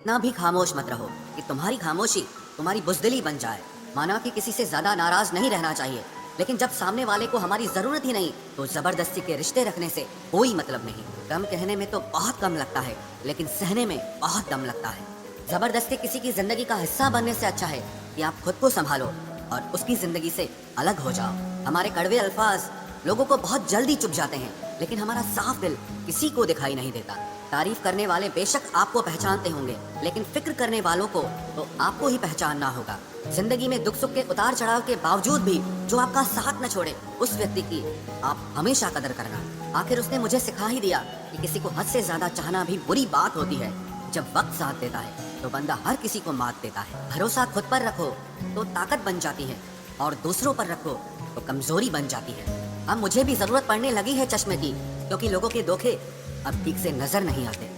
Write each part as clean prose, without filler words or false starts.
इतना भी खामोश मत रहो कि तुम्हारी खामोशी तुम्हारी बुज़दिली बन जाए। माना कि किसी से ज्यादा नाराज नहीं रहना चाहिए, लेकिन जब सामने वाले को हमारी जरूरत ही नहीं तो जबरदस्ती के रिश्ते रखने से कोई मतलब नहीं। कम कहने में तो बहुत कम लगता है, लेकिन सहने में बहुत दम लगता है। जबरदस्ती किसी की जिंदगी का हिस्सा बनने से अच्छा है कि आप खुद को संभालो और उसकी जिंदगी से अलग हो जाओ। हमारे कड़वे अल्फाज लोगों को बहुत जल्दी चुभ जाते हैं, लेकिन हमारा साफ दिल किसी को दिखाई नहीं देता। तारीफ करने वाले बेशक आपको पहचानते होंगे, लेकिन फिक्र करने वालों को तो आपको ही पहचानना होगा। जिंदगी में दुख सुख के उतार चढ़ाव के बावजूद भी जो आपका साथ न छोड़े, उस व्यक्ति की आप हमेशा कदर करना। आखिर उसने मुझे सिखा ही दिया कि किसी को हद से ज्यादा चाहना भी बुरी बात होती है। जब वक्त साथ देता है तो बंदा हर किसी को मात देता है। भरोसा खुद पर रखो तो ताकत बन जाती है, और दूसरों पर रखो तो कमजोरी बन जाती है। अब मुझे भी जरूरत पड़ने लगी है चश्मे की, क्योंकि लोगों के धोखे अब ठीक से नजर नहीं आते।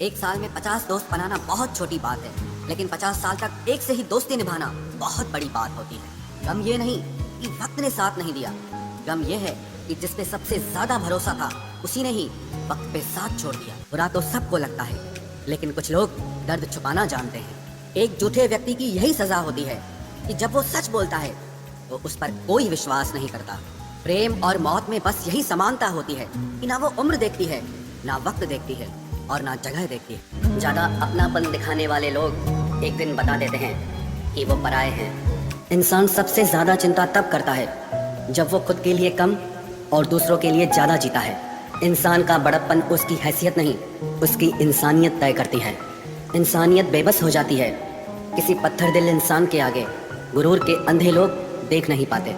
एक साल में 50 दोस्त बनाना बहुत छोटी बात है, लेकिन 50 साल तक एक से ही दोस्ती निभाना बहुत बड़ी बात होती है। गम ये नहीं कि वक्त ने साथ नहीं दिया, गम ये है कि जिस पे सबसे ज्यादा भरोसा था उसी ने ही वक्त पे साथ छोड़ दिया। बुरा तो सबको लगता है, लेकिन कुछ लोग दर्द छुपाना जानते हैं। एक झूठे व्यक्ति की यही सजा होती है कि जब वो सच बोलता है तो उस पर कोई विश्वास नहीं करता। प्रेम और मौत में बस यही समानता होती है कि ना वो उम्र देखती है, ना वक्त देखती है, और ना जगह देखती है। ज्यादा अपनापन दिखाने वाले लोग एक दिन बता देते हैं कि वो पराये हैं। इंसान सबसे ज्यादा चिंता तब करता है जब वो खुद के लिए कम और दूसरों के लिए ज्यादा जीता है। इंसान का बड़प्पन उसकी हैसियत नहीं, उसकी इंसानियत तय करती है। इंसानियत बेबस हो जाती है किसी पत्थर दिल इंसान के आगे। गुरूर के अंधे लोग देख नहीं पाते।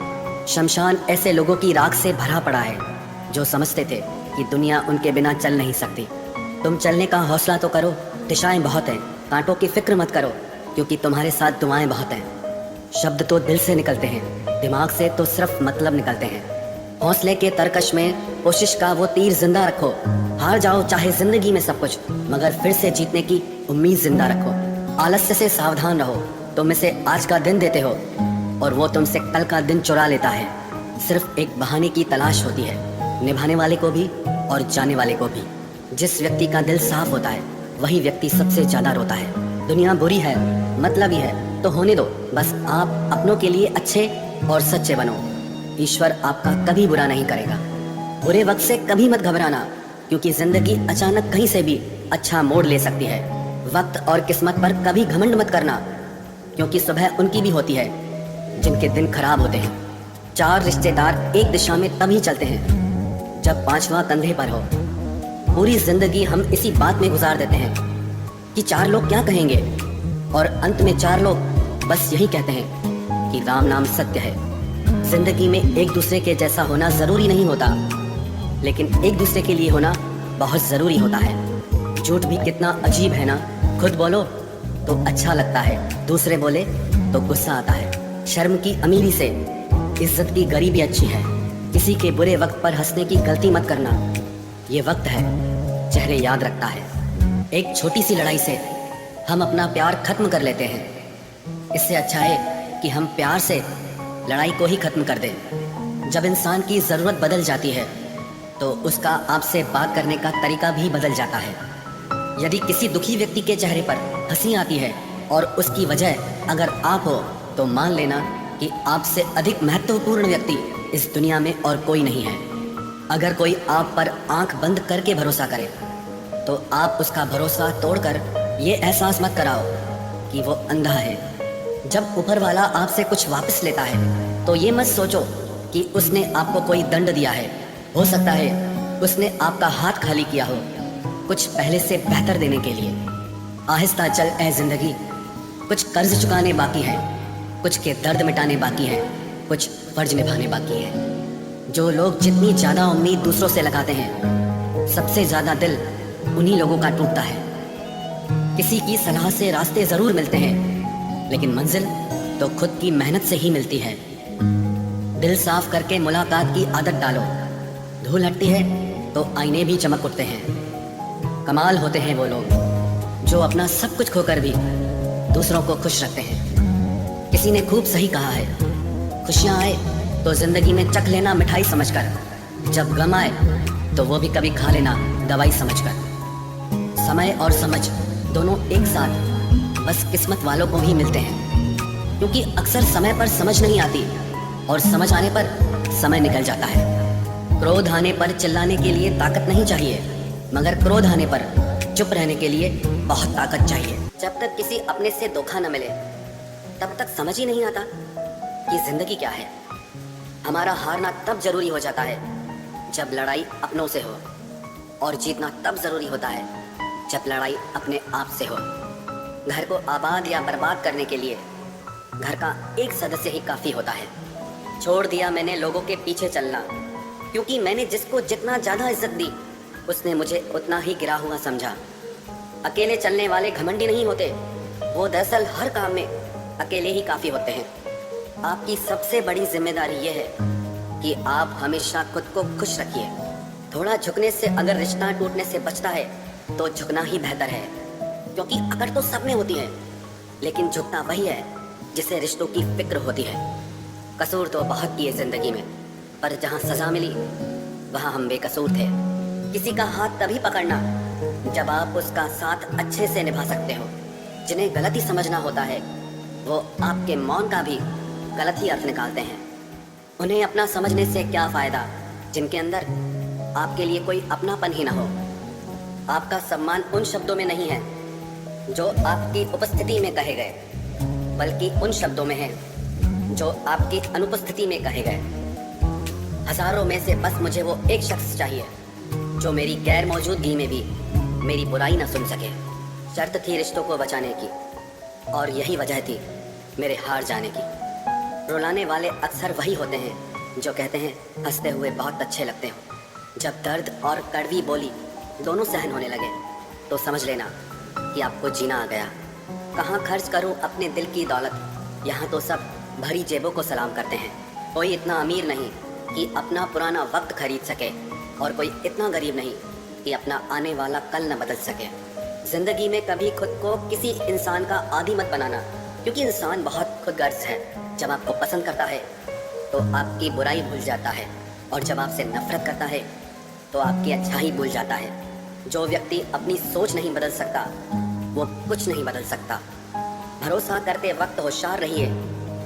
शमशान ऐसे लोगों की राख से भरा पड़ा है जो समझते थे कि दुनिया उनके बिना चल नहीं सकती। तुम चलने का हौसला तो करो, दिशाएं बहुत हैं, कांटों की फिक्र मत करो, क्योंकि तुम्हारे साथ दुआएं बहुत हैं। शब्द तो दिल से निकलते हैं, दिमाग से तो सिर्फ मतलब निकलते हैं। हौसले के तरकश में कोशिश का वो तीर जिंदा रखो। हार जाओ चाहे जिंदगी में सब कुछ, मगर फिर से जीतने की उम्मीद जिंदा रखो। आलस्य से सावधान रहो, तुम इसे आज का दिन देते हो और वो तुमसे कल का दिन चुरा लेता है। सिर्फ एक बहाने की तलाश होती है, निभाने वाले को भी और जाने वाले को भी। जिस व्यक्ति का दिल साफ होता है वही व्यक्ति सबसे ज्यादा रोता है। दुनिया बुरी है, मतलबी है तो होने दो, बस आप अपनों के लिए अच्छे और सच्चे बनो। ईश्वर आपका कभी बुरा नहीं करेगा। बुरे वक्त से कभी मत घबराना, क्योंकि जिंदगी अचानक कहीं से भी अच्छा मोड़ ले सकती है। वक्त और किस्मत पर कभी घमंड मत करना, क्योंकि सुबह उनकी भी होती है जिनके दिन खराब होते हैं। 4 रिश्तेदार एक दिशा में तभी चलते हैं जब 5वां कंधे पर हो। पूरी जिंदगी हम इसी बात में गुजार देते हैं कि 4 लोग क्या कहेंगे, और अंत में 4 लोग बस यही कहते हैं कि राम नाम सत्य है। जिंदगी में एक दूसरे के जैसा होना जरूरी नहीं होता, लेकिन एक दूसरे के लिए होना बहुत जरूरी होता है। झूठ भी कितना अजीब है ना, खुद बोलो तो अच्छा लगता है, दूसरे बोले तो गुस्सा आता है। शर्म की अमीरी से इज्जत की गरीबी अच्छी है। किसी के बुरे वक्त पर हंसने की गलती मत करना, ये वक्त है चेहरे याद रखता है। एक छोटी सी लड़ाई से हम अपना प्यार खत्म कर लेते हैं, इससे अच्छा है कि हम प्यार से लड़ाई को ही खत्म कर दें। जब इंसान की जरूरत बदल जाती है तो उसका आपसे बात करने का तरीका भी बदल जाता है। यदि किसी दुखी व्यक्ति के चेहरे पर हंसी आती है और उसकी वजह अगर आप हो, तो मान लेना कि आपसे अधिक महत्वपूर्ण व्यक्ति इस दुनिया में और कोई नहीं है। अगर कोई आप पर आंख बंद करके भरोसा करे तो आप उसका भरोसा तोड़कर ये एहसास मत कराओ कि वो अंधा है। जब ऊपर वाला आपसे कुछ वापस लेता है तो ये मत सोचो कि उसने आपको कोई दंड दिया है। हो सकता है उसने आपका हाथ खाली किया हो कुछ पहले से बेहतर देने के लिए। आहिस्ता चल ए जिंदगी, कुछ कर्ज चुकाने बाकी है, कुछ के दर्द मिटाने बाकी है, कुछ फर्ज निभाने बाकी है। जो लोग जितनी ज्यादा उम्मीद दूसरों से लगाते हैं, सबसे ज्यादा दिल उन्हीं लोगों का टूटता है। किसी की सलाह से रास्ते जरूर मिलते हैं, लेकिन मंजिल तो खुद की मेहनत से ही मिलती है। दिल साफ करके मुलाकात की आदत डालो, धूल हटती है तो आईने भी चमक उठते हैं। कमाल होते हैं वो लोग जो अपना सब कुछ खोकर भी दूसरों को खुश रखते हैं। किसी ने खूब सही कहा है, खुशियां आए तो जिंदगी में चख लेना मिठाई समझकर, जब गम आए तो वो भी कभी खा लेना दवाई समझकर। समय और समझ दोनों एक साथ बस किस्मत वालों को ही मिलते हैं, क्योंकि अक्सर समय पर समझ नहीं आती और समझ आने पर समय निकल जाता है। क्रोध आने पर चिल्लाने के लिए ताकत नहीं चाहिए, मगर क्रोध आने पर चुप रहने के लिए बहुत ताकत चाहिए। जब तक किसी अपने से धोखा न मिले तब तक समझ ही नहीं आता कि जिंदगी क्या है। हमारा हारना तब जरूरी हो जाता है जब लड़ाई अपनों से हो, और जीतना तब जरूरी होता है जब लड़ाई अपने आप से हो। घर को आबाद या बर्बाद करने के लिए घर का एक सदस्य ही काफी होता है। छोड़ दिया मैंने लोगों के पीछे चलना, क्योंकि मैंने जिसको जितना ज्यादा इज्जत दी उसने मुझे उतना ही गिरा हुआ समझा। अकेले चलने वाले घमंडी नहीं होते, वो दरअसल हर काम में अकेले ही काफी होते हैं। आपकी सबसे बड़ी जिम्मेदारी यह है कि आप हमेशा खुद को खुश रखिए। थोड़ा झुकने से अगर रिश्ता टूटने से बचता है तो झुकना ही बेहतर है, क्योंकि अकड़ तो सब में होती है, लेकिन झुकना वही है जिसे रिश्तों की फिक्र होती है। कसूर तो बहुत किए जिंदगी में, पर जहाँ सजा मिली वहाँ हम बेकसूर थे। किसी का हाथ तभी पकड़ना जब आप उसका साथ अच्छे से निभा सकते हो। जिन्हें गलत ही समझना होता है वो आपके मौन का भी गलत ही अर्थ निकालते हैं। उन्हें अपना समझने से क्या फायदा जिनके अंदर आपके लिए कोई अपनापन ही ना हो। आपका सम्मान उन शब्दों में नहीं है जो आपकी उपस्थिति में कहे गए, बल्कि उन शब्दों में है जो आपकी अनुपस्थिति में कहे गए। हजारों में से बस मुझे वो एक शख्स चाहिए जो मेरी गैर मौजूदगी में भी मेरी बुराई ना सुन सके। शर्त थी रिश्तों को बचाने की, और यही वजह थी मेरे हार जाने की। रुलाने वाले अक्सर वही होते हैं जो कहते हैं हंसते हुए बहुत अच्छे लगते हो। जब दर्द और कड़वी बोली दोनों सहन होने लगे तो समझ लेना कि आपको जीना आ गया। कहाँ खर्च करूं अपने दिल की दौलत, यहाँ तो सब भरी जेबों को सलाम करते हैं। कोई इतना अमीर नहीं कि अपना पुराना वक्त खरीद सके, और कोई इतना गरीब नहीं कि अपना आने वाला कल न बदल सके। जिंदगी में कभी खुद को किसी इंसान का आदी मत बनाना, क्योंकि इंसान बहुत खुदगर्ज है। जब आपको पसंद करता है तो आपकी बुराई भूल जाता है, और जब आपसे नफरत करता है तो आपकी अच्छाई भूल जाता है। जो व्यक्ति अपनी सोच नहीं बदल सकता वो कुछ नहीं बदल सकता। भरोसा करते वक्त होशियार रहिए,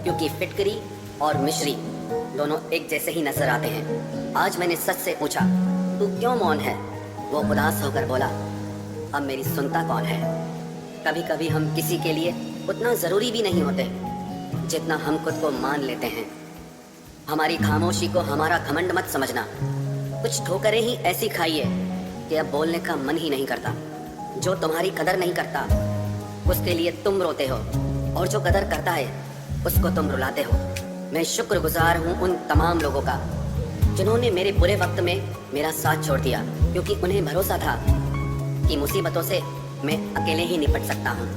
क्योंकि फिटकरी और मिश्री दोनों एक जैसे ही नजर आते हैं। आज मैंने सच से पूछा तू क्यों मौन है? वो उदास होकर बोला अब मेरी सुनता कौन है? कभी कभी हम किसी के लिए उतना जरूरी भी नहीं होते जितना हम खुद को मान लेते हैं। हमारी खामोशी को हमारा घमंड मत समझना। कुछ ठोकरें ही ऐसी खाइए कि अब बोलने का मन ही नहीं करता। जो तुम्हारी कदर नहीं करता उसके लिए तुम रोते हो, और जो कदर करता है उसको तुम रुलाते हो। मैं शुक्रगुजार हूँ उन तमाम लोगों का जिन्होंने मेरे बुरे वक्त में मेरा साथ छोड़ दिया, क्योंकि उन्हें भरोसा था कि मुसीबतों से मैं अकेले ही निपट सकता हूँ।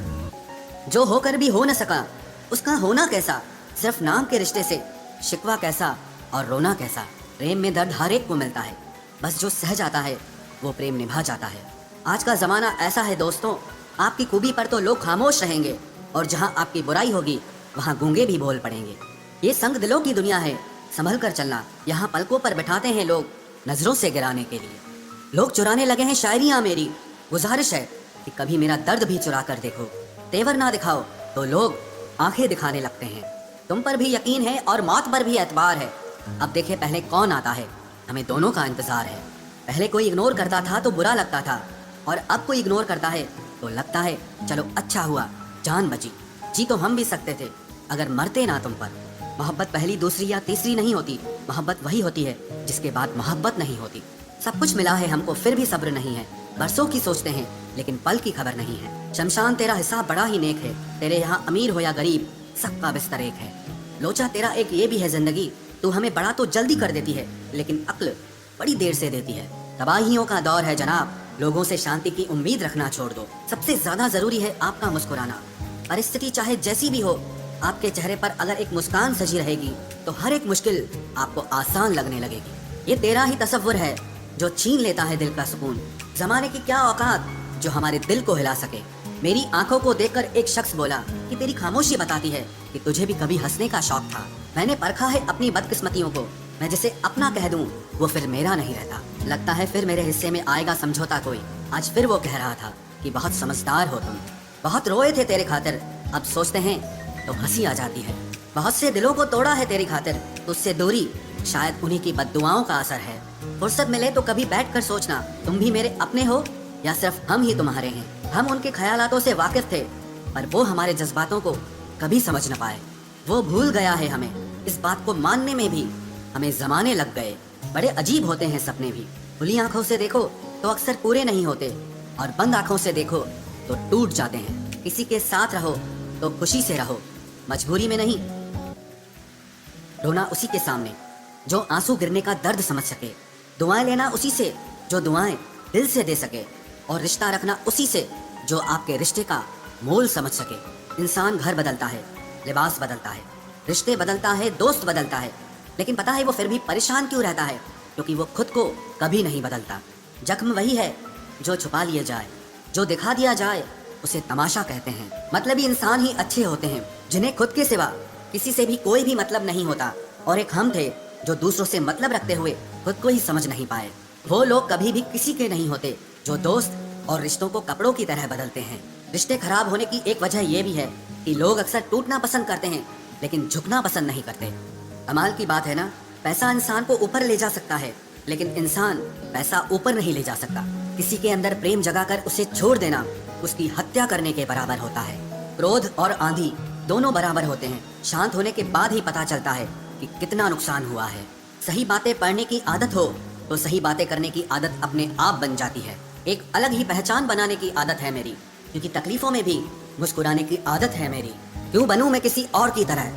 जो होकर भी हो न सका उसका होना कैसा, सिर्फ नाम के रिश्ते से शिकवा कैसा और रोना कैसा। प्रेम में दर्द हर एक को मिलता है, बस जो सह जाता है वो प्रेम निभा जाता है। आज का जमाना ऐसा है दोस्तों, आपकी खूबी पर तो लोग खामोश रहेंगे, और जहाँ आपकी बुराई होगी वहाँ गूंगे भी बोल पड़ेंगे। ये संग दिलों की दुनिया है, संभल कर चलना। यहाँ पलकों पर बैठाते हैं लोग नजरों से गिराने के लिए। लोग चुराने लगे हैं शायरियाँ मेरी, गुजारिश है कि कभी मेरा दर्द भी चुरा कर देखो। तेवर ना दिखाओ तो लोग आंखें दिखाने लगते हैं। तुम पर भी यकीन है और मौत पर भी एतबार है। अब देखे पहले कौन आता है, हमें दोनों का इंतजार है। पहले कोई इग्नोर करता था तो बुरा लगता था, और अब कोई इग्नोर करता है तो लगता है चलो अच्छा हुआ जान बची। जी तो हम भी सकते थे अगर मरते ना तुम पर। मोहब्बत पहली दूसरी या तीसरी नहीं होती, मोहब्बत वही होती है जिसके बाद मोहब्बत नहीं होती। सब कुछ मिला है हमको फिर भी सब्र नहीं है। बरसों की सोचते हैं लेकिन पल की खबर नहीं है। शमशान तेरा हिसाब बड़ा ही नेक है, तेरे यहाँ अमीर हो या गरीब सबका बिस्तर एक है। लोचा तेरा एक ये भी है जिंदगी, तू हमें बड़ा तो जल्दी कर देती है लेकिन अक्ल बड़ी देर से देती है। तबाहियों का दौर है जनाब, लोगों से शांति की उम्मीद रखना छोड़ दो। सबसे ज्यादा जरूरी है आपका मुस्कुराना। परिस्थिति चाहे जैसी भी हो, आपके चेहरे पर अगर एक मुस्कान सजी रहेगी तो हर एक मुश्किल आपको आसान लगने लगेगी। ये तेरा ही तसव्वुर है जो छीन लेता है दिल का सुकून। जमाने की क्या औकात जो हमारे दिल को हिला सके। मेरी आंखों को देखकर एक शख्स बोला कि तेरी खामोशी बताती है कि तुझे भी कभी हंसने का शौक था। मैंने परखा है अपनी बदकिस्मतियों को, मैं जिसे अपना कह दूं वो फिर मेरा नहीं रहता। लगता है फिर मेरे हिस्से में आएगा समझौता कोई। आज फिर वो कह रहा था कि बहुत समझदार हो तुम। बहुत रोए थे तेरे खातिर, अब सोचते हैं तो हंसी आ जाती है। बहुत से दिलों को तोड़ा है तेरी खातिर, तुझसे दूरी शायद उन्हीं की बद्दुआओं का असर है। फुर्सत मिले तो कभी बैठ कर सोचना, तुम भी मेरे अपने हो या सिर्फ हम ही तुम्हारे हैं। हम उनके ख्यालातों से वाकिफ थे, पर वो हमारे जज्बातों को कभी समझ न पाए। वो भूल गया है हमें, इस बात को मानने में भी हमें जमाने लग गए। बड़े अजीब होते हैं सपने भी, खुली आंखों से देखो तो अक्सर पूरे नहीं होते, और बंद आंखों से देखो तो टूट जाते हैं। किसी के साथ रहो तो खुशी से रहो, मजबूरी में नहीं। रोना उसी के सामने जो आंसू गिरने का दर्द समझ सके, दुआएं लेना उसी से जो दुआएं दिल से दे सके, और रिश्ता रखना उसी से जो आपके रिश्ते का मोल समझ सके। इंसान घर बदलता है, लिबास बदलता है, रिश्ते बदलता है, दोस्त बदलता है, लेकिन पता है वो फिर भी परेशान क्यों रहता है? क्योंकि वो खुद को कभी नहीं बदलता। जख्म वही है जो छुपा लिया जाए, जो दिखा दिया जाए उसे तमाशा कहते हैं। मतलबी इंसान ही अच्छे होते हैं, जिन्हें खुद के सिवा किसी से भी कोई भी मतलब नहीं होता। और एक हम थे जो दूसरों से मतलब रखते हुए खुद को ही समझ नहीं पाए। वो लोग कभी भी किसी के नहीं होते जो दोस्त और रिश्तों को कपड़ों की तरह बदलते हैं। रिश्ते खराब होने की एक वजह ये भी है कि लोग अक्सर टूटना पसंद करते हैं, लेकिन झुकना पसंद नहीं करते। कमाल की बात है ना, पैसा इंसान को ऊपर ले जा सकता है, लेकिन इंसान पैसा ऊपर नहीं ले जा सकता। किसी के अंदर प्रेम जगाकर उसे छोड़ देना उसकी हत्या करने के बराबर होता है। क्रोध और आंधी दोनों बराबर होते हैं, शांत होने के बाद ही पता चलता है कि कितना नुकसान हुआ है। सही बातें पढ़ने की आदत हो तो सही बातें करने की आदत अपने आप बन जाती है। एक अलग ही पहचान बनाने की आदत है मेरी, क्योंकि तकलीफों में भी मुस्कुराने की आदत है मेरी। क्यों बनूं मैं किसी और की तरह,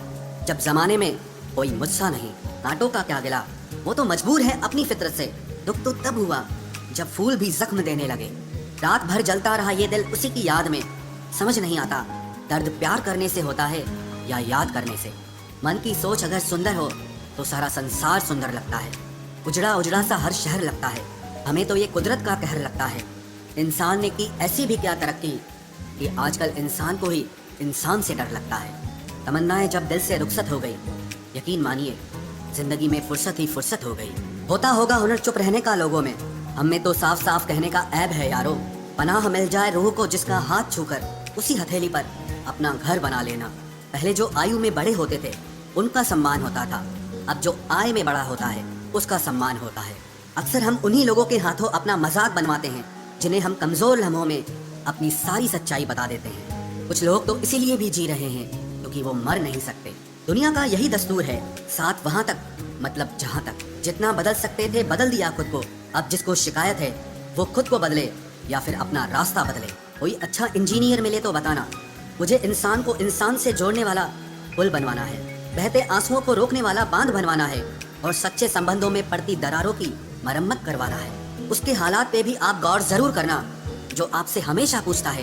जब जमाने में कोई मुझसा नहीं। कांटों का क्या गिला, वो तो मजबूर है अपनी फितरत से। दुख तो तब हुआ जब फूल भी जख्म देने लगे। रात भर जलता रहा ये दिल उसी की याद में। समझ नहीं आता दर्द प्यार करने से होता है या याद करने से। मन की सोच अगर सुंदर हो तो सारा संसार सुंदर लगता है। उजड़ा उजड़ा सा हर शहर लगता है। हमें तो ये कुदरत का कहर लगता है। इंसान ने की ऐसी भी क्या तरक्की कि आजकल इंसान को ही इंसान से डर लगता है। तमन्नाएं जब दिल से रुखसत हो गई, यकीन मानिए जिंदगी में फुर्सत ही फुर्सत हो गई। होता होगा हुनर चुप रहने का लोगों में, हम में तो साफ साफ कहने का ऐब है यारो। पनाह मिल जाए रूह को जिसका हाथ छूकर उसी हथेली पर अपना घर बना लेना। पहले जो आयु में बड़े होते थे उनका सम्मान होता था, अब जो आय में बड़ा होता है उसका सम्मान होता है। अक्सर हम उन्हीं लोगों के हाथों अपना मजाक बनवाते हैं जिन्हें हम कमजोर लम्हों में अपनी सारी सच्चाई बता देते हैं। कुछ लोग तो इसीलिए भी जी रहे हैं क्योंकि वो मर नहीं सकते। दुनिया का यही दस्तूर है, साथ वहां तक मतलब जहां तक। जितना बदल सकते थे बदल दिया खुद को। अब जिसको शिकायत है वो खुद को बदले या फिर अपना रास्ता बदले। कोई अच्छा इंजीनियर मिले तो बताना, मुझे इंसान को इंसान से जोड़ने वाला पुल बनवाना है, बहते आंसुओं को रोकने वाला बांध बनवाना है, और सच्चे संबंधों में पड़ती दरारों की मरम्मत करवाना है। उसके हालात पे भी आप गौर जरूर करना जो आपसे हमेशा पूछता है